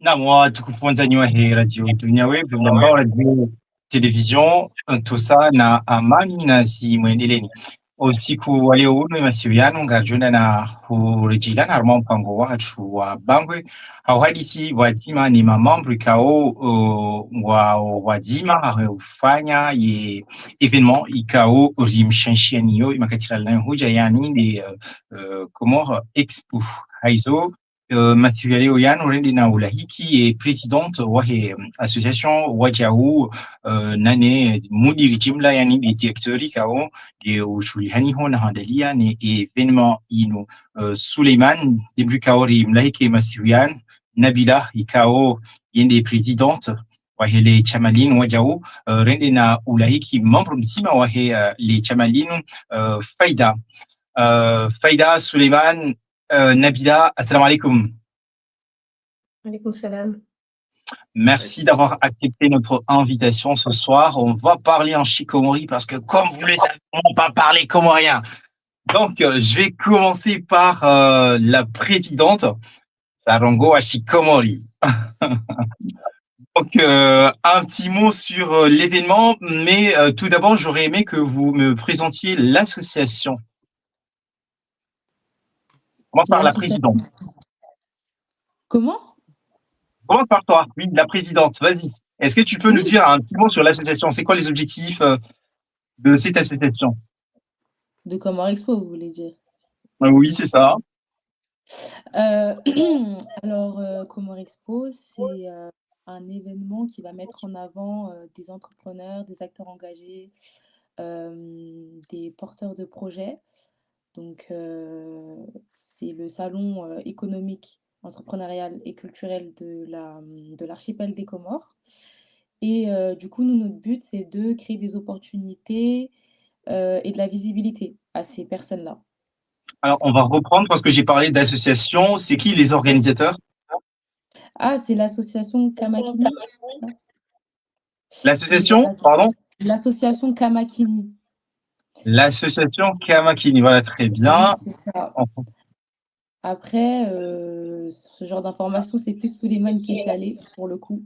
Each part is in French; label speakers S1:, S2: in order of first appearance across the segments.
S1: Naam, tukufunza nywahi radio dunia wetu ambao radio television tosa na amani na si mwendeleni usiku wa leo uno masiwiano ngarjuna na hurejilana harimo mpango wacu wa bangwe au hadithi wazima ni mamambo ikao wa wazima hufanya ye evenement ikao rimshanshia niyo imakatira na huja yani ni Comores Expo haizo Mathieu Yan Rendina Ulahiki est présidente wahe association Wajau nane mudiri jimla yani ni directori kao de ushulihani hona handalia ni événement ino Suleiman deblu kaori mlahiki Mathieu Yan Nabila ikao yende présidente wahe le chamalin Wajau Rendina Ulahiki membre mzima wahe le chamalin Faida Faida Suleiman Nabila, assalamu alaikum.
S2: Alaikum salam.
S1: Merci d'avoir accepté notre invitation ce soir. On va parler en shikomori parce que, comme vous le savez, on ne va pas parler comorien. Donc, je vais commencer par la présidente, Sarongo Ashikomori. Donc, un petit mot sur l'événement, mais tout d'abord, j'aurais aimé que vous me présentiez l'association. Commence par la présidente.
S2: Comment?
S1: Commence par toi, oui, la présidente, vas-y. Est-ce que tu peux nous dire un petit mot sur l'association? C'est quoi les objectifs de cette association?
S2: De Comores Expo, vous voulez dire?
S1: Oui, c'est ça.
S2: Alors, Comores Expo, c'est un événement qui va mettre en avant des entrepreneurs, des acteurs engagés, des porteurs de projets. Donc, c'est le salon économique, entrepreneurial et culturel de l'archipel des Comores. Et du coup, nous, notre but, c'est de créer des opportunités et de la visibilité à ces personnes-là.
S1: Alors, on va reprendre parce que j'ai parlé d'association. C'est qui les organisateurs?
S2: Ah, c'est l'association Kamakini.
S1: L'association, pardon?
S2: L'association Kamakini.
S1: L'association Kamakini, voilà, très bien.
S2: Oui, c'est ça. Après, ce genre d'informations, c'est plus Suleiman qui est calé, pour le coup.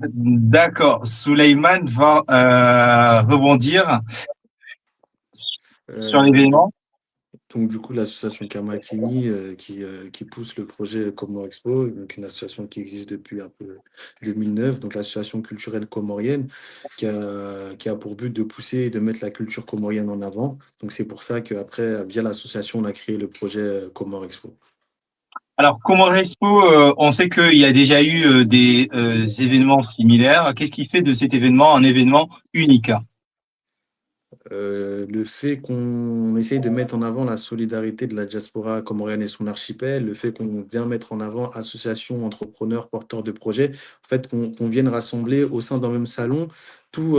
S1: D'accord, Suleiman va rebondir sur l'événement.
S3: Donc du coup, l'association Kamakini qui pousse le projet Comores Expo, donc une association qui existe depuis un peu 2009, donc l'association culturelle comorienne qui a pour but de pousser et de mettre la culture comorienne en avant. Donc c'est pour ça qu'après, via l'association, on a créé le projet Comores Expo.
S1: Alors, Comores Expo, on sait qu'il y a déjà eu des événements similaires. Qu'est-ce qui fait de cet événement un événement unique?
S3: Le fait qu'on essaye de mettre en avant la solidarité de la diaspora comorienne et son archipel, le fait qu'on vient mettre en avant associations, entrepreneurs, porteurs de projets, en fait qu'on vienne rassembler au sein d'un même salon tous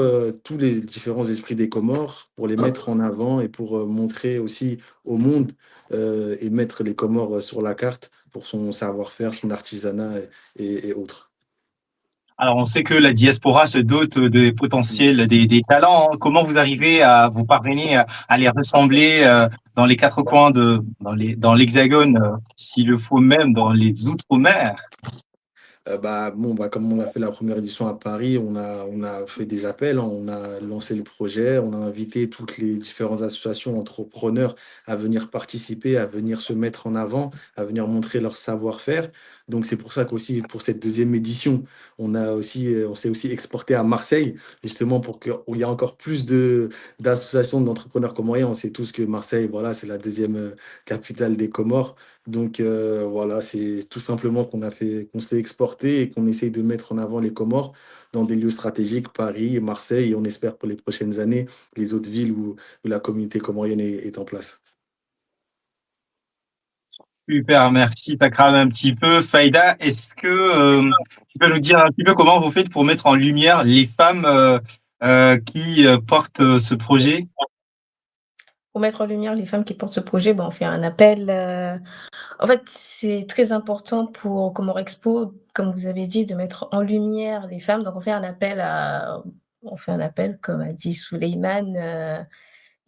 S3: les différents esprits des Comores pour les mettre en avant et pour montrer aussi au monde et mettre les Comores sur la carte pour son savoir-faire, son artisanat et autres.
S1: Alors, on sait que la diaspora se dote des potentiels, des talents. Comment vous arrivez à vous parvenir à les rassembler dans les quatre coins dans l'Hexagone, s'il le faut même dans les Outre-mer?
S3: Comme on a fait la première édition à Paris, on a fait des appels, hein, on a lancé le projet, on a invité toutes les différentes associations entrepreneurs à venir participer, à venir se mettre en avant, à venir montrer leur savoir-faire. Donc c'est pour ça qu'aussi pour cette deuxième édition, on s'est aussi exporté à Marseille, justement pour qu'il y ait encore plus d'associations d'entrepreneurs comoriens. On sait tous que Marseille, voilà, c'est la deuxième capitale des Comores. Donc voilà, c'est tout simplement qu'on s'est exporté et qu'on essaye de mettre en avant les Comores dans des lieux stratégiques, Paris et Marseille, et on espère pour les prochaines années les autres villes où la communauté comorienne est en place.
S1: Super, merci Takram un petit peu. Faïda, est-ce que tu peux nous dire un petit peu comment vous faites pour mettre en lumière les femmes qui portent ce projet?
S2: Pour mettre en lumière les femmes qui portent ce projet, on fait un appel. En fait, c'est très important pour Comores Expo, comme vous avez dit, de mettre en lumière les femmes. Donc, on fait un appel, comme a dit Suleiman.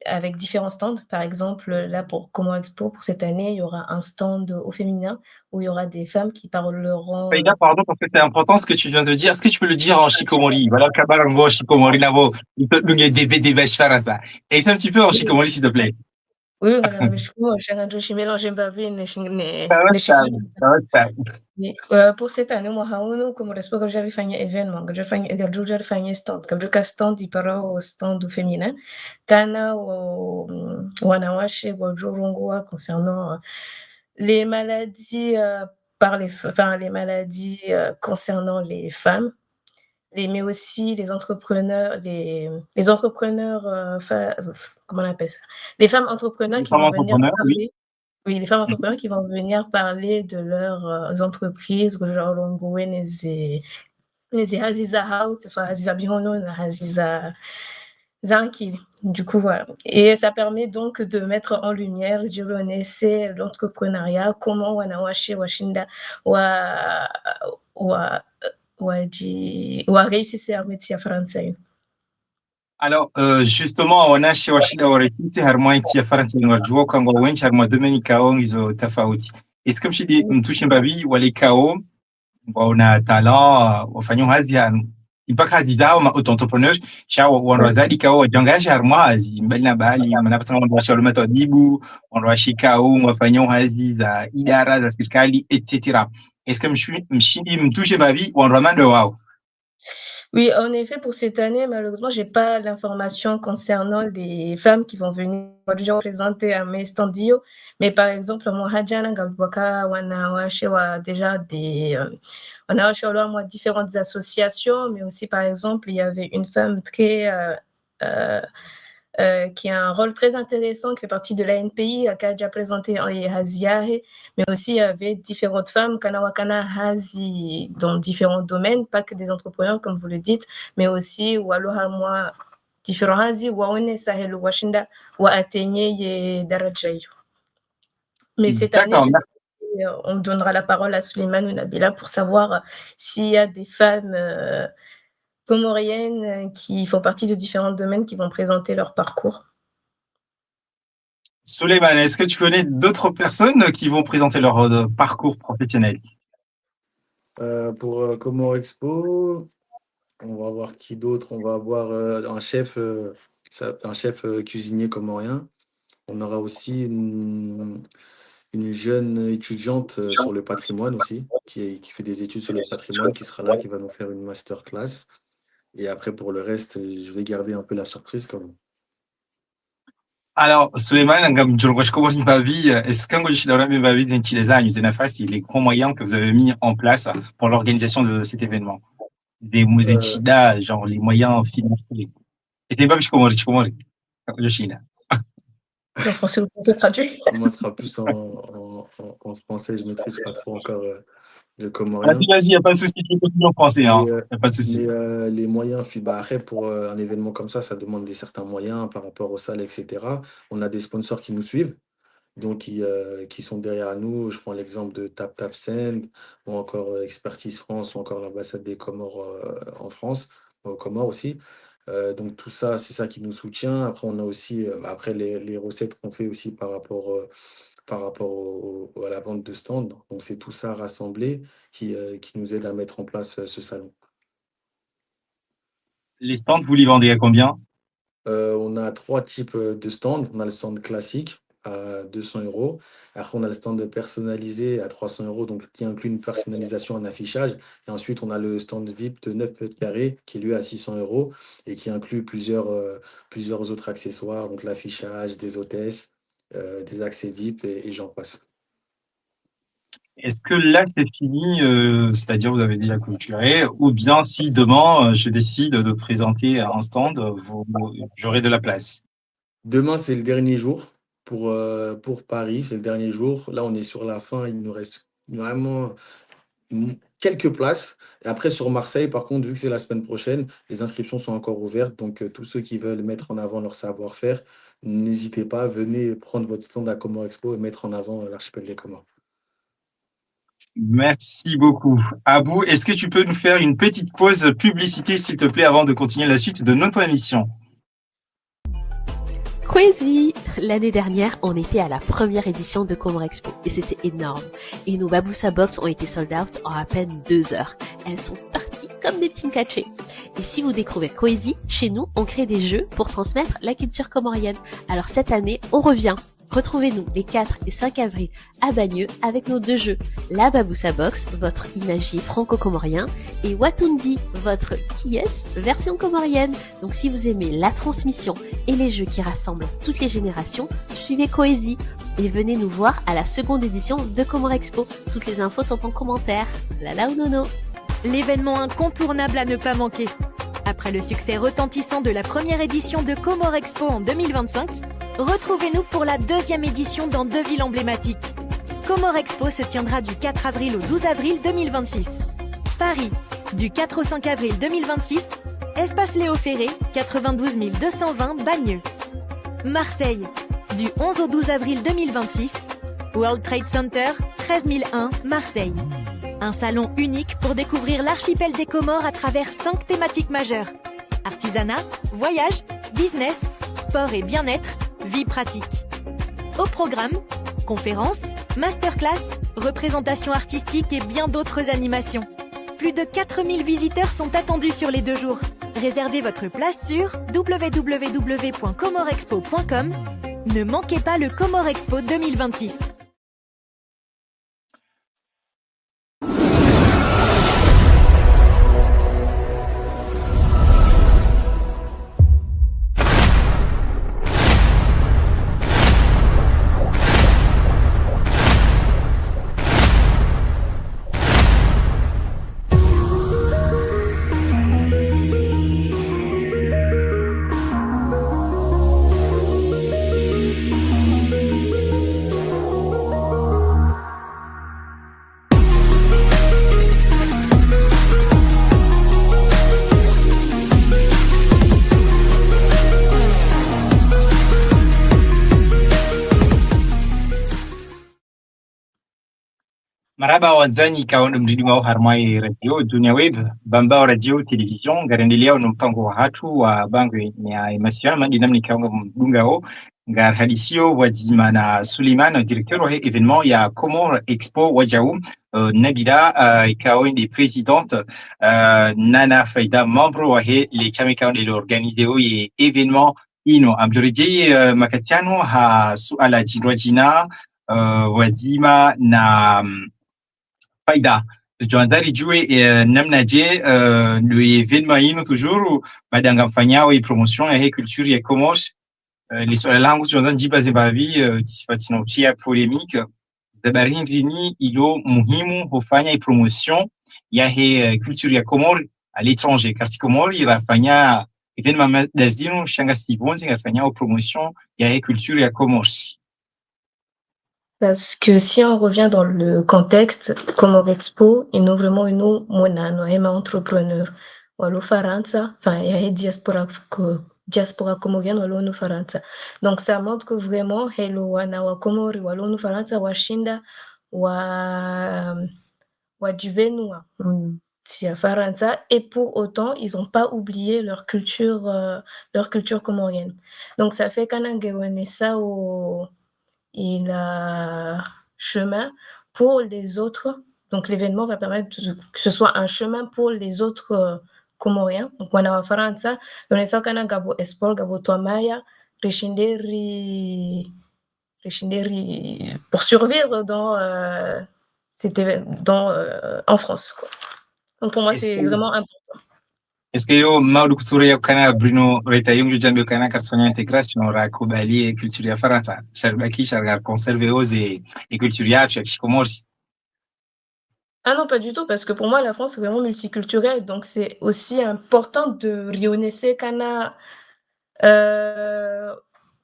S4: avec différents stands. Par exemple, là, pour Comore Expo, pour cette année, il y aura un stand au féminin où il y aura des femmes qui parleront.
S1: Faïda, pardon, parce que c'est important ce que tu viens de dire. Est-ce que tu peux le dire en shikomori? Voilà, kabarango, shikomori, navo. Et c'est un petit peu en shikomori, s'il te plaît.
S4: Oui, je mélange Mbavine
S1: Ça va, ça va, ça va.
S4: pour cette année, moi, comme respect que j'avais fait un événement, que j'avais fait un stand, que j'avais stand, il parle au stand féminin. Kana, wanawashe, wajurungwa, concernant les maladies, les maladies concernant les femmes. Mais aussi les entrepreneurs, comment on appelle ça? Les femmes entrepreneurs
S1: Les
S4: qui
S1: femmes
S4: vont venir
S1: entrepreneurs, oui.
S4: parler. Oui, les femmes
S1: Mhm.
S4: entrepreneurs qui vont venir parler de leurs entreprises, genre Longowen et Aziza House, que ce soit Aziza Bihono, Aziza Zankil. Du coup, voilà. Et ça permet donc de mettre en lumière, je connaissais l'entrepreneuriat, comment Wanawashi, Washinda, wa réussissait à métier français.
S1: Alors, justement, ona shi washida warekiti harmwa nchi ya Faransa inajua kwamba wenchi harmwa Dominica au hizo tofauti. Et comme je dis, mtushe mbavi wale kao wana talent wafanya hazi ya mpaka hazi zao ma entrepreneur sha wanawazadi kao wajangaje harmwa mbali na bali mnapata mambo ya shalom tadibu wanawashika au wafanya hazi za idara za serikali etc. Est-ce que mshindi mtushe mbavi wanamando wao?
S4: Oui, en effet, pour cette année, malheureusement, j'ai pas l'information concernant les femmes qui vont venir déjà présenter à mes stands. Mais par exemple, Mohajana Gabwaka, déjà on a différentes associations, mais aussi, par exemple, il y avait une femme très qui a un rôle très intéressant, qui fait partie de l'ANPI, qui a déjà présenté les Haziahe, mais aussi il y avait différentes femmes, Kanawakana Hazi, dans différents domaines, pas que des entrepreneurs, comme vous le dites, mais aussi Walohamwa, différents Hazi, Waone Sahel, Washinda, Wa Atenye et Darajayo. Mais cette année, on donnera la parole à Suleiman ou Nabila pour savoir s'il y a des femmes comoriennes qui font partie de différents domaines qui vont présenter leur parcours.
S1: Suleiman, est-ce que tu connais d'autres personnes qui vont présenter leur parcours professionnel?
S3: Pour Comore Expo, on va voir qui d'autre. On va avoir un chef cuisinier comorien. On aura aussi une jeune étudiante sur le patrimoine aussi, qui fait des études sur le patrimoine, qui sera là, qui va nous faire une masterclass. Et après, pour le reste, je vais garder un peu la surprise quand même.
S1: Alors, Suleiman, est-ce que les grands moyens que vous avez mis en place pour l'organisation de cet événement? Des genre les moyens financiers. Et t'es pas
S4: En français, vous pouvez traduire?
S3: Moi, ce sera plus en français, je ne maîtrise pas trop encore le comorien.
S1: Vas-y, il n'y a pas de souci, tu continues en français, hein. Y a pas de souci.
S3: Mais les moyens, après, pour un événement comme ça demande certains moyens par rapport aux salles, etc. On a des sponsors qui nous suivent, donc qui sont derrière nous. Je prends l'exemple de TapTapSend, ou encore Expertise France, ou encore l'ambassade des Comores en France, aux Comores aussi. Donc tout ça, c'est ça qui nous soutient. Après, on a aussi après les recettes qu'on fait aussi par rapport à la vente de stands. Donc c'est tout ça rassemblé qui nous aide à mettre en place ce salon.
S1: Les stands, vous les vendez à combien?
S3: On a 3 types de stands. On a le stand classique à 200 €. Après, on a le stand personnalisé à 300 €, donc qui inclut une personnalisation, un affichage. Et ensuite, on a le stand VIP de 9 mètres carrés qui est lui à 600 € et qui inclut plusieurs autres accessoires, donc l'affichage, des hôtesses, des accès VIP et j'en passe.
S1: Est-ce que là, c'est fini, c'est-à-dire vous avez déjà clôturé, ou bien si demain, je décide de présenter un stand, j'aurai de la place?
S3: Demain, c'est le dernier jour pour Paris, c'est le dernier jour. Là, on est sur la fin, il nous reste vraiment quelques places. Et après, sur Marseille, par contre, vu que c'est la semaine prochaine, les inscriptions sont encore ouvertes. Donc, tous ceux qui veulent mettre en avant leur savoir-faire, n'hésitez pas, venez prendre votre stand à Comore Expo et mettre en avant l'archipel des Comores.
S1: Merci beaucoup. Abou, est-ce que tu peux nous faire une petite pause publicité, s'il te plaît, avant de continuer la suite de notre émission?
S5: Kwezi! L'année dernière, on était à la première édition de Comore Expo et c'était énorme. Et nos Baboussa Box ont été sold out en à peine 2 heures. Elles sont parties comme des petits cachets. Et si vous découvrez Kwezi, chez nous, on crée des jeux pour transmettre la culture comorienne. Alors cette année, on revient. Retrouvez-nous les 4 et 5 avril à Bagneux avec nos 2 jeux. La Baboussa Box, votre imagier franco-comorien, et Watundi, votre Kies version comorienne. Donc si vous aimez la transmission et les jeux qui rassemblent toutes les générations, suivez Coésie et venez nous voir à la seconde édition de Comore Expo. Toutes les infos sont en commentaire. Lala ou nono.
S6: L'événement incontournable à ne pas manquer. Après le succès retentissant de la première édition de Comore Expo en 2025, retrouvez-nous pour la 2e édition dans 2 villes emblématiques. Comore Expo se tiendra du 4 avril au 12 avril 2026. Paris, du 4 au 5 avril 2026, Espace Léo Ferré, 92 220 Bagneux. Marseille, du 11 au 12 avril 2026, World Trade Center, 13 001 Marseille. Un salon unique pour découvrir l'archipel des Comores à travers 5 thématiques majeures. Artisanat, voyage, business, sport et bien-être, vie pratique. Au programme, conférences, masterclass, représentations artistiques et bien d'autres animations. Plus de 4000 visiteurs sont attendus sur les 2 jours. Réservez votre place sur www.comorexpo.com. Ne manquez pas le Comore Expo 2026.
S1: Marhaba wazani kaondo mridi wao harmai radio dunia web bambao radio television garandelea no mpango wa hatu wa bangwe ya masiana mandi namni kaonga mbunga o ngar hadisio wazima na Suleiman directeur wa événement ya Comore Expo wajau Nabila ikaondi présidente Nana Faida membre wa les chame kaondi l'organiser o événement ino amjoriji makatiano ha suala jina wazima na Faida, tuandari jue namna je l'événement ino toujours badanga mfanyao promotion ya culture ya Comores les swala langu tuanza njiba zebavi tisipati chia polémique zabari ndini ilo muhimu hufanya promotion ya culture ya Comores à l'étranger car Comores irafanya événement d'azino shanga sibonzi ngafanya promotion ya culture ya Comores.
S4: Parce que si on revient dans le contexte, Comore Expo, il nous vraiment une monano, un entrepreneur. Walo Faransa, enfin, il y a diaspora comorienne, walo no Faransa. Donc, ça montre que vraiment, hello, wana wa Comori, walo no Faransa, washinda, wa Juvenua, tia Faransa. Et pour autant, ils n'ont pas oublié leur culture comorienne. Donc, ça fait qu'un ça il a chemin pour les autres. Donc, l'événement va permettre que ce soit un chemin pour les autres Comoriens. Donc, on a Faransa, on a Sakana Gabo Espol, Gabo Toamaya, Rechinderi pour survivre en France, quoi. Donc, pour moi, c'est vraiment important.
S1: Est-ce que yo maudu kusuria kana Bruno reta yungu jambo kana karsonya intégration rakubali culture ya Faransa sharbaki shargar conserver et culture ya Comores?
S4: Ah non, pas du tout, parce que pour moi, la France est vraiment multiculturelle, donc c'est aussi important de rayonner kana.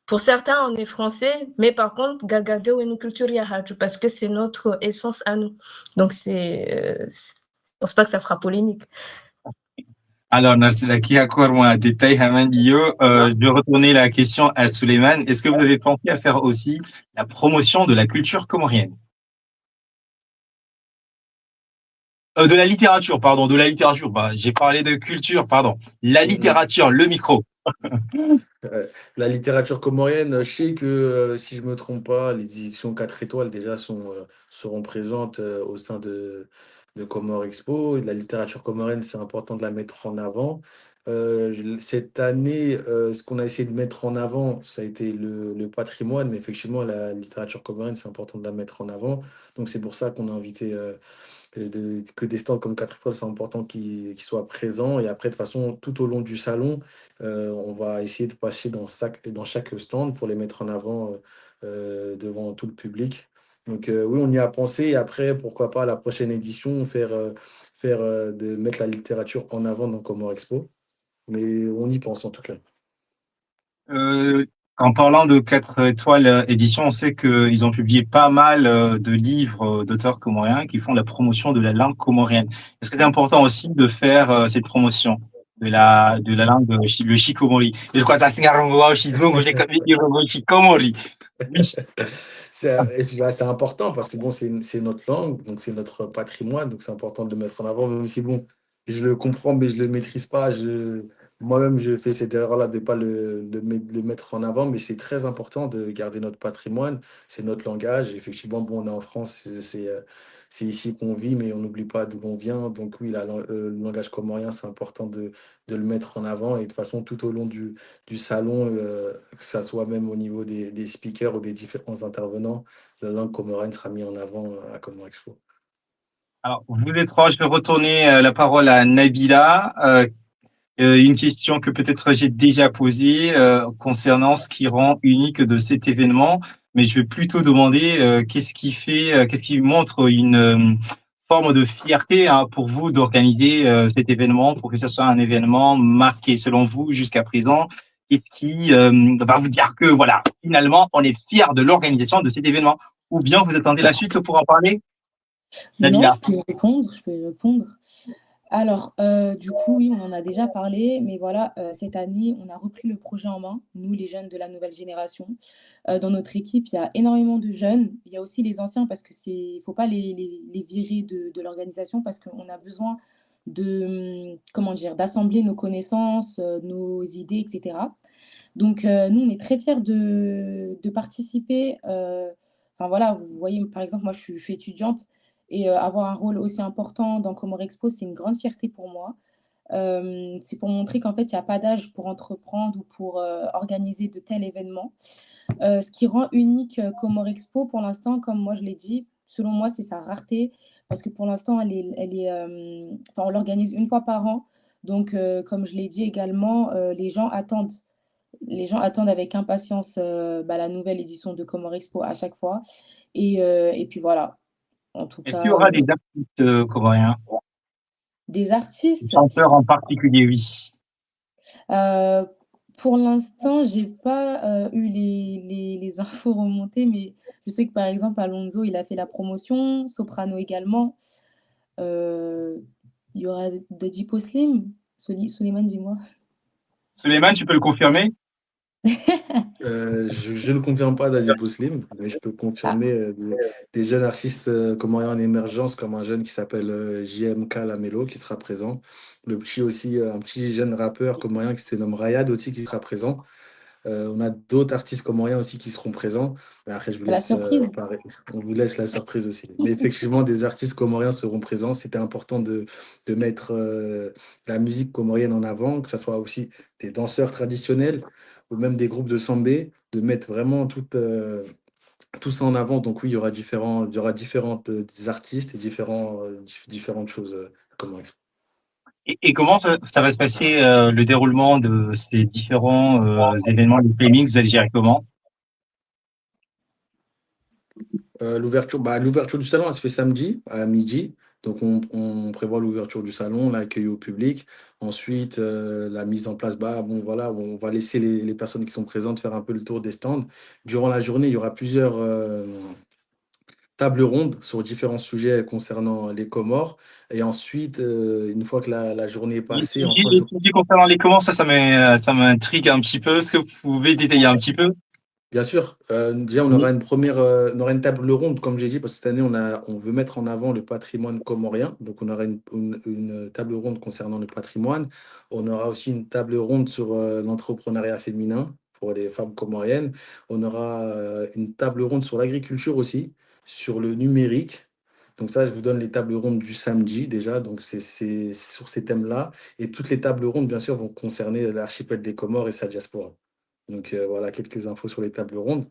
S4: Pour certains, on est français, mais par contre, garder une culture ya parce que c'est notre essence à nous. Donc je pense pas que ça fera polémique.
S1: Alors, Narsilaki, encore moins détail, Hamandio. Je vais retourner la question à Suleiman. Est-ce que vous avez pensé à faire aussi la promotion de la culture comorienne? De la littérature, pardon, de la littérature. Bah, j'ai parlé de culture, pardon. La littérature, le micro.
S3: La littérature comorienne, je sais que, si je me trompe pas, les éditions 4 étoiles déjà seront présentes, au sein de Comore Expo. La littérature comorienne, c'est important de la mettre en avant. Cette année, ce qu'on a essayé de mettre en avant, ça a été le patrimoine, mais effectivement, la littérature comorienne, c'est important de la mettre en avant. Donc c'est pour ça qu'on a invité, que des stands comme 4 étoiles, c'est important qu'ils soient présents. Et après, de toute façon, tout au long du salon, on va essayer de passer dans chaque stand pour les mettre en avant, devant tout le public. Donc oui, on y a pensé. Et après, pourquoi pas, à la prochaine édition, de mettre la littérature en avant dans Comore Expo. Mais on y pense en tout cas.
S1: Euh, En parlant de 4 étoiles édition, on sait qu'ils ont publié pas mal de livres d'auteurs comoriens qui font la promotion de la langue comorienne. Est-ce que c'est important aussi de faire cette promotion de la langue, le shikomori? Je crois que ça finit en shikomori. Oui.
S3: Et puis, bah, c'est important parce que bon, c'est notre langue, donc c'est notre patrimoine, donc c'est important de le mettre en avant, même si bon, je le comprends, mais je le maîtrise pas. Moi-même, je fais cette erreur-là de pas le mettre en avant, mais c'est très important de garder notre patrimoine, c'est notre langage. Effectivement, bon, on est en France, c'est ici qu'on vit, mais on n'oublie pas d'où on vient. Donc oui, le langage comorien, c'est important de le mettre en avant. Et de toute façon, tout au long du salon, que ça soit même au niveau des speakers ou des différents intervenants, la langue comorienne sera mise en avant à Comore Expo.
S1: Alors, vous êtes trois, je vais retourner la parole à Nabila. Une question que peut-être j'ai déjà posée concernant ce qui rend unique de cet événement, mais je vais plutôt demander qu'est-ce qui montre une forme de fierté pour vous d'organiser cet événement pour que ce soit un événement marqué selon vous jusqu'à présent. Qu'est-ce qui va vous dire que voilà, finalement, on est fier de l'organisation de cet événement, ou bien vous attendez la suite pour en parler,
S2: Non,
S1: Nabila?
S2: je peux y répondre. Alors, du coup, oui, on en a déjà parlé, mais voilà, cette année, on a repris le projet en main, nous, les jeunes de la nouvelle génération. Dans notre équipe, il y a énormément de jeunes. Il y a aussi les anciens parce que il faut pas les virer de l'organisation parce qu'on a besoin comment dire? D'assembler nos connaissances, nos idées et cetera. Donc, nous, on est très fiers de participer, enfin voilà, vous voyez, par exemple, moi, je suis étudiante et avoir un rôle aussi important dans Comore Expo, c'est une grande fierté pour moi. C'est pour montrer qu'en fait, il y a pas d'âge pour entreprendre ou pour, organiser de tels événements. Ce qui rend unique, Comore Expo pour l'instant, comme moi je l'ai dit, selon moi, c'est sa rareté parce que pour l'instant, enfin, on l'organise une fois par an. Donc, comme je l'ai dit également, les gens attendent avec impatience, bah, la nouvelle édition de Comore Expo à chaque fois et puis voilà, en tout
S1: Est-ce qu'il y
S2: cas,
S1: aura des artistes comoriens,
S2: des
S1: des
S2: artistes,
S1: chanteurs en particulier, oui?
S2: heu, pour l'instant, j'ai pas, eu les infos remontées, mais je sais que, par exemple, Alonso, il a fait la promotion, Soprano également, heu, il y aura Daddy Slim, Souleymane, dis-moi?
S1: Souleymane, tu peux le confirmer?
S3: Je ne confirme pas Daddy Slim, mais je peux
S2: Ah,
S3: confirmer des jeunes artistes comoriens en émergence, comme un jeune qui s'appelle JMK Lamelo qui sera présent. Le petit aussi, un petit jeune rappeur comorien qui se nomme Rayad aussi qui sera présent. On a d'autres artistes comoriens aussi qui seront présents. Mais après, je vous
S2: c'est la
S3: laisse
S2: surprise.
S3: on vous laisse la surprise aussi. Mais effectivement, des artistes comoriens seront présents. C'était important de mettre la musique comorienne en avant, que ce soit aussi des danseurs traditionnels ou même des groupes de sambé, de mettre vraiment tout ça en avant. Donc oui, il y aura différentes artistes et différentes choses comment expliquer.
S1: Et comment ça va se passer le déroulement de ces différents événements de streaming? Vous allez gérer comment?
S3: L'ouverture du salon, elle se fait samedi à midi. Donc, on prévoit l'ouverture du salon, l'accueil au public. Ensuite, la mise en place, bon, voilà, on va laisser les personnes qui sont présentes faire un peu le tour des stands. Durant la journée, il y aura plusieurs tables rondes sur différents sujets concernant les Comores. Et ensuite, une fois que la journée est passée,
S1: Les sujets concernant les comment, ça m'intrigue un petit peu. Est-ce que vous pouvez détailler un petit peu?
S3: Bien sûr, déjà on aura on aura une table ronde comme j'ai dit parce que cette année on veut mettre en avant le patrimoine comorien, donc on aura une table ronde concernant le patrimoine. On aura aussi une table ronde sur, l'entrepreneuriat féminin pour les femmes comoriennes. On aura, une table ronde sur l'agriculture aussi, sur le numérique. Donc ça, je vous donne les tables rondes du samedi déjà, donc c'est sur ces thèmes-là et toutes les tables rondes bien sûr vont concerner l'archipel des Comores et sa diaspora. Donc voilà quelques infos sur les tables rondes,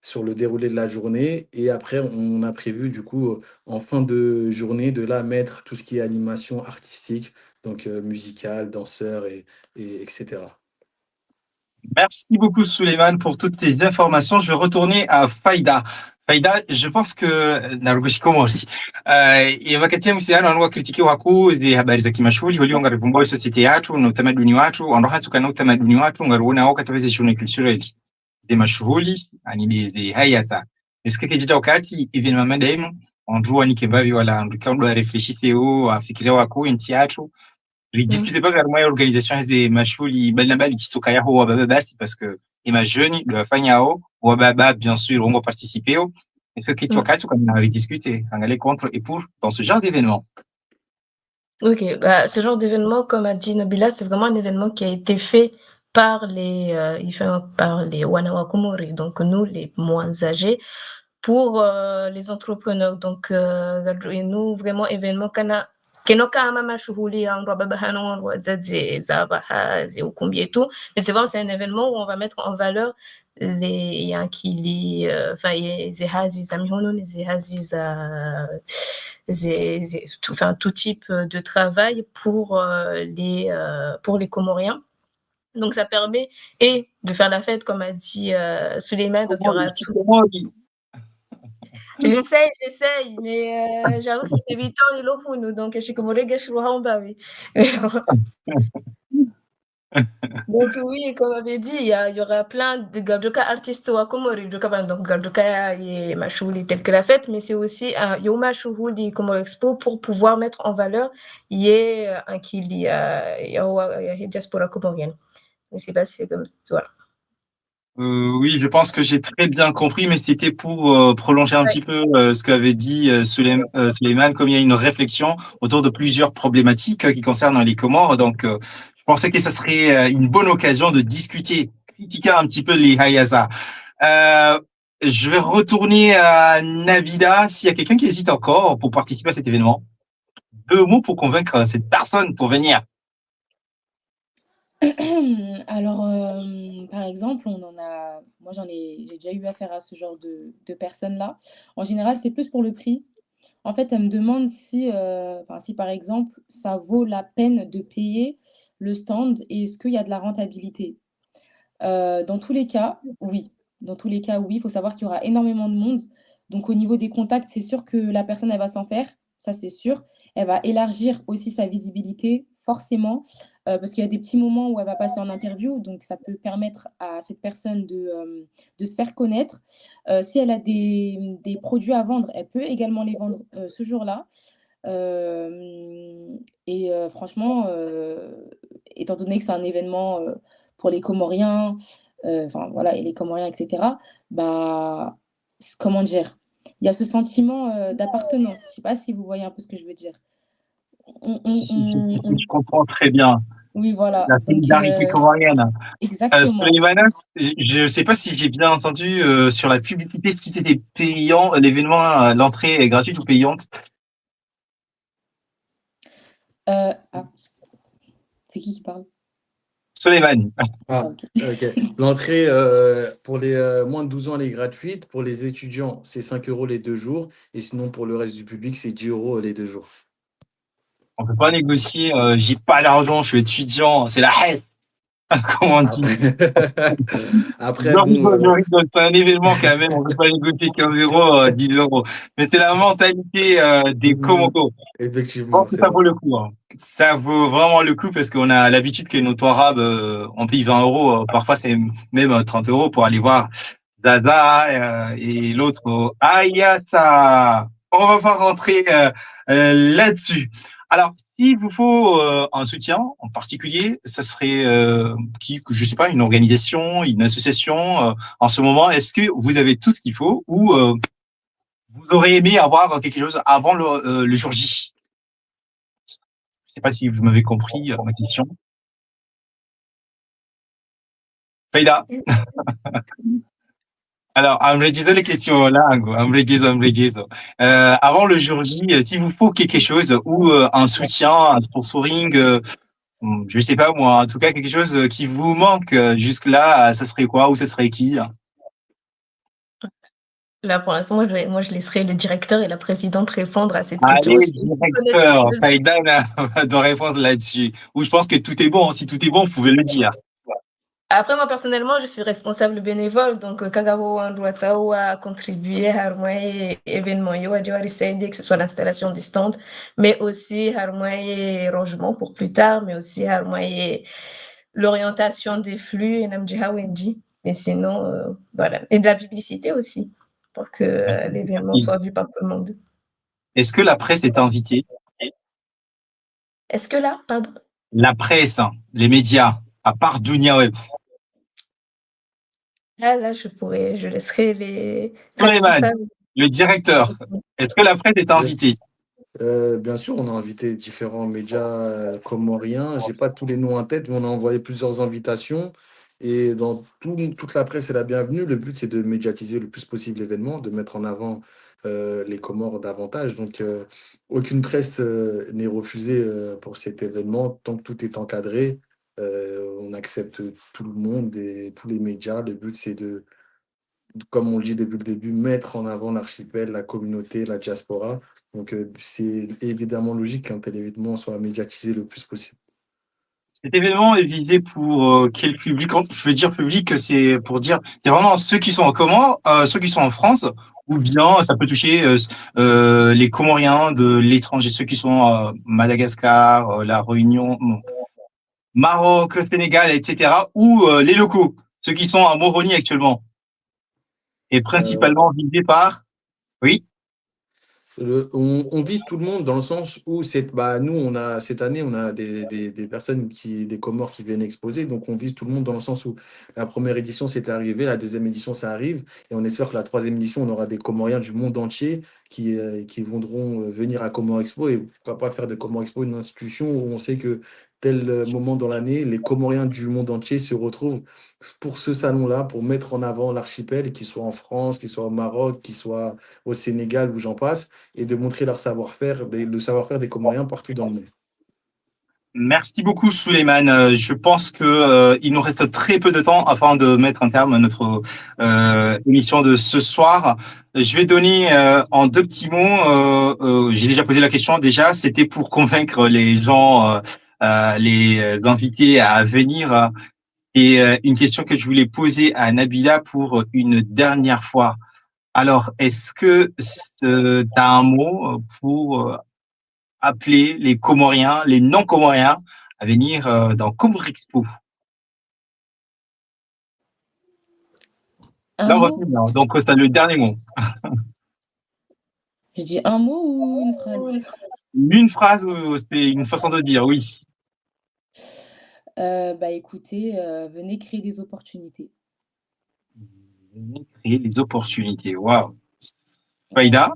S3: sur le déroulé de la journée. Et après, on a prévu du coup, en fin de journée, de là mettre tout ce qui est animation artistique, donc musicale, danseurs etc.
S1: Merci beaucoup, Souleymane, pour toutes ces informations. Je vais retourner à Faïda. Faïda, je pense que narugushikoma aussi. Wakati msichana wanua kritiki waku zile habari za kimashuli walio ngarivumbua societe yatu na utamaduni watu ondohatsu kana utamaduni watu ngaruona au kataweze shule culturelle de mashughuli ani de hayata. Est-ce que kijita wakati evenement madaimu ondrua ni kebavi wala ndukaundo a réfléchir au afikiria waku nchi yatu discutez pas vers moi organisation des mashuli balnabali kisoka yaho wa baba basi parce que ima jeune de fanya ao wa baba bien sûr on va participer au et fait que wakati quand on a discuté angaler contre et pour dans ce genre d'événement.
S4: Ok, bah, ce genre d'événement, comme a dit Nabila, c'est vraiment un événement qui a été fait par par les Wanawakumori, donc nous, les moins âgés, pour les entrepreneurs. Donc, et nous, vraiment, événement kenoka mama shughuli ya baba hanon wazazi za bahazi ukumbi et tout, mais c'est vraiment c'est un événement où on va mettre en valeur les yankili enfin les hazi za mihono les hazi za tout type de travail pour les Comoriens. Donc ça permet et de faire la fête comme a dit Souleymane, donc il y aura J'essaye, mais j'avoue que ça fait 8 ans les lofounou, donc je suis comme les gars, je suis oui. Donc oui, comme on avait dit, il y aura plein de Gardoka artistes wa Komori, donc Gardoka et Mashouli tel que la fête, mais c'est aussi un Yoma Shuhuli Komoro Expo pour pouvoir mettre en valeur un Kili diaspora comorienne. Je ne sais pas si c'est comme ça. Voilà.
S1: Oui, je pense que j'ai très bien compris, mais c'était pour prolonger un petit peu ce qu'avait dit Souleymane, comme il y a une réflexion autour de plusieurs problématiques qui concernent les Comores. Donc, je pensais que ça serait une bonne occasion de discuter, critiquer un petit peu les Hayaza. Je vais retourner à Navida. S'il y a quelqu'un qui hésite encore pour participer à cet événement, 2 mots pour convaincre cette personne pour venir.
S2: Alors, par exemple, moi j'ai déjà eu affaire à ce genre de personnes-là. En général, c'est plus pour le prix. En fait, elle me demande si par exemple, ça vaut la peine de payer le stand et est-ce qu'il y a de la rentabilité? Dans tous les cas, oui. Dans tous les cas, oui. Il faut savoir qu'il y aura énormément de monde. Donc au niveau des contacts, c'est sûr que la personne, elle va s'en faire, ça c'est sûr. Elle va élargir aussi sa visibilité, forcément, parce qu'il y a des petits moments où elle va passer en interview, donc ça peut permettre à cette personne de se faire connaître. Si elle a des produits à vendre, elle peut également les vendre ce jour-là. Franchement, étant donné que c'est un événement pour les Comoriens, enfin voilà, et les Comoriens, etc., bah, comment dire? Il y a ce sentiment d'appartenance. Je ne sais pas si vous voyez un peu ce que je veux dire.
S1: Je comprends très bien.
S2: Oui, voilà.
S1: La solidarité comorienne.
S2: Exactement.
S1: Souleymane, je ne sais pas si j'ai bien entendu sur la publicité, si c'était payant, l'événement, l'entrée est gratuite ou payante?
S2: C'est qui parle?
S1: Souleymane.
S3: Ok. L'entrée pour les moins de 12 ans, elle est gratuite. Pour les étudiants, c'est 5 € les 2 jours. Et sinon, pour le reste du public, c'est 10 € les 2 jours.
S1: On peut pas négocier, j'ai pas l'argent, je suis étudiant, c'est la haine. Comment on dit?
S3: Après,
S1: je rigole, c'est un événement quand même, on peut pas négocier 15 €, 10 €. Mais c'est la mentalité des Komoko.
S3: Effectivement.
S1: Ça vaut le coup. Hein. Ça vaut vraiment le coup parce qu'on a l'habitude que nos arabes, on paye 20 €, parfois c'est même 30 € pour aller voir Zaza et l'autre Ayasa. On va pas rentrer là-dessus. Alors, s'il vous faut un soutien en particulier, ça serait je sais pas, une organisation, une association en ce moment. Est-ce que vous avez tout ce qu'il faut ou vous aurez aimé avoir quelque chose avant le jour J? Je sais pas si vous m'avez compris ma question. Faïda. Alors, amrejizo les questions là, amrejizo. Avant le jour J, s'il vous faut quelque chose ou un soutien, un sponsoring, je sais pas moi, en tout cas quelque chose qui vous manque jusque-là, ça serait quoi ou ça serait qui?
S4: Là, pour l'instant, moi, je laisserai le directeur et la présidente répondre à cette question
S1: Allez,
S4: aussi.
S1: directeur, Faïda doit répondre là-dessus. Ou je pense que tout est bon. Si tout est bon, vous pouvez le dire.
S4: Après, moi, personnellement, je suis responsable bénévole. Donc, Kagabo Andouatao a contribué à Harmoye événement Yo a Saïdi, que ce soit l'installation des stands, mais aussi Harmoye rangement pour plus tard, mais aussi Harmoye l'orientation des flux et Namjiha Wenji. Mais sinon, voilà. Et de la publicité aussi, pour que l'événement soit vu par tout le monde.
S1: Est-ce que la presse est invitée?
S4: Est-ce que là, pardon?
S1: La presse, les médias, à part Dunia Web.
S4: Ah, là, je laisserai les
S1: Souleymane,
S4: responsables.
S1: le directeur, est-ce que la presse est invitée?
S3: Bien sûr, on a invité différents médias comoriens. J'ai pas tous les noms en tête, mais on a envoyé plusieurs invitations. Et dans toute la presse est la bienvenue. Le but, c'est de médiatiser le plus possible l'événement, de mettre en avant les Comores davantage. Donc, aucune presse n'est refusée pour cet événement. Tant que tout est encadré, on accepte tout le monde et tous les médias. Le but, c'est comme on le dit depuis le début, mettre en avant l'archipel, la communauté, la diaspora. Donc, c'est évidemment logique qu'un tel événement soit médiatisé le plus possible.
S1: Cet événement est visé pour quel public? Je veux dire public, c'est pour dire, il y a vraiment ceux qui sont en Comores, ceux qui sont en France, ou bien ça peut toucher les Comoriens de l'étranger, ceux qui sont à Madagascar, La Réunion, Maroc, Sénégal, etc., ou les locaux, ceux qui sont à Moroni actuellement, et principalement visés par... Oui.
S3: On vise tout le monde dans le sens où nous, cette année, on a des personnes, des Comores qui viennent exposer. Donc, on vise tout le monde dans le sens où la première édition, c'est arrivé, la deuxième édition, ça arrive. Et on espère que la troisième édition, on aura des Comoriens du monde entier qui voudront venir à Comore Expo. Et pourquoi pas faire de Comore Expo une institution où on sait que tel moment dans l'année, les Comoriens du monde entier se retrouvent pour ce salon-là, pour mettre en avant l'archipel, qu'ils soient en France, qu'ils soient au Maroc, qu'ils soient au Sénégal, où j'en passe, et de montrer leur savoir-faire, le savoir-faire des Comoriens partout dans le monde.
S1: Merci beaucoup, Souleymane. Je pense que il nous reste très peu de temps afin de mettre un terme à notre émission de ce soir. Je vais donner en deux petits mots. J'ai déjà posé la question. Déjà, c'était pour convaincre les gens, les invités à venir. Et une question que je voulais poser à Nabila pour une dernière fois. Alors, est-ce que tu as un mot pour appeler les Comoriens, les non-Comoriens, à venir dans Comore Expo? Là, on va finir. Donc, c'est le dernier mot.
S2: Je dis un mot ou une phrase?
S1: Une phrase, c'est une façon de dire, oui.
S2: Écoutez, venez créer des opportunités.
S1: Venez créer des opportunités. Waouh. Faïda,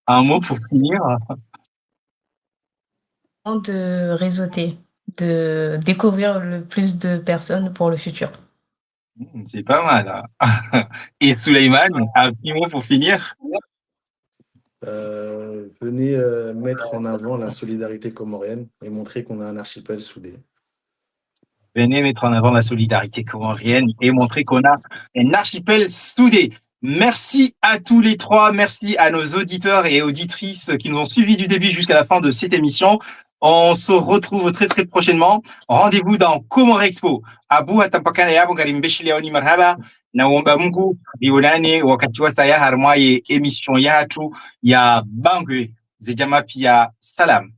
S1: un mot pour finir?
S4: De réseauter, de découvrir le plus de personnes pour le futur.
S1: C'est pas mal. Et Souleymane, un petit mot pour finir?
S3: Venez mettre en avant la solidarité comorienne et montrer qu'on a un archipel soudé.
S1: Venez mettre en avant la solidarité comorienne et montrer qu'on a un archipel soudé. Merci à tous les trois. Merci à nos auditeurs et auditrices qui nous ont suivis du début jusqu'à la fin de cette émission. On se retrouve très très prochainement. Rendez-vous dans Comore Expo. Abu atampakana yabo garimbeshi leoni marhaba. Naomba Mungu bionane wakati wa saya harmwaye emission yatu ya Bangwe Zejama pia salam.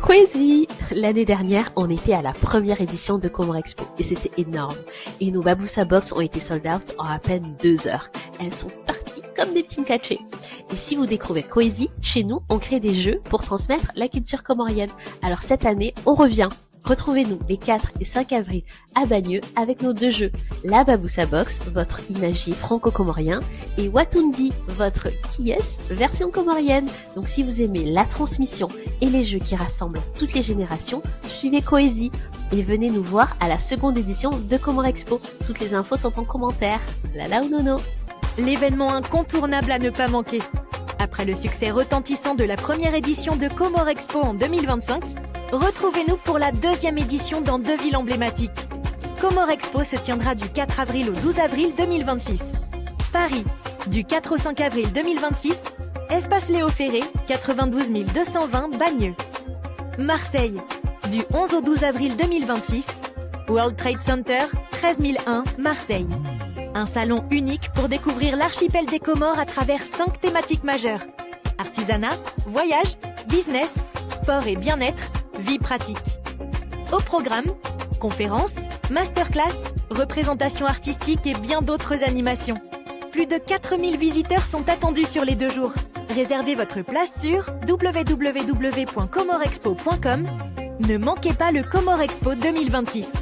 S5: Crazy! L'année dernière, on était à la première édition de Comore Expo et c'était énorme. Et nos Baboussa Box ont été sold out en à peine 2 heures. Elles sont parties comme des petits cachés. Et si vous découvrez Crazy, chez nous, on crée des jeux pour transmettre la culture comorienne. Alors cette année, on revient. Retrouvez-nous les 4 et 5 avril à Bagneux avec nos 2 jeux, la Baboussa Box, votre imagier franco-comorien, et Watundi, votre Kies version comorienne. Donc si vous aimez la transmission et les jeux qui rassemblent toutes les générations, suivez Coésie et venez nous voir à la seconde édition de Comore Expo. Toutes les infos sont en commentaire. Lala ou nono.
S6: L'événement incontournable à ne pas manquer. Après le succès retentissant de la première édition de Comore Expo en 2025, retrouvez-nous pour la deuxième édition dans 2 villes emblématiques. Comore Expo se tiendra du 4 avril au 12 avril 2026. Paris, du 4 au 5 avril 2026, Espace Léo Ferré, 92 220 Bagneux. Marseille, du 11 au 12 avril 2026, World Trade Center, 13 001 Marseille. Un salon unique pour découvrir l'archipel des Comores à travers 5 thématiques majeures. Artisanat, voyage, business, sport et bien-être, vie pratique. Au programme, conférences, masterclass, représentations artistiques et bien d'autres animations. Plus de 4000 visiteurs sont attendus sur les 2 jours. Réservez votre place sur www.comorexpo.com. Ne manquez pas le Comore Expo 2026.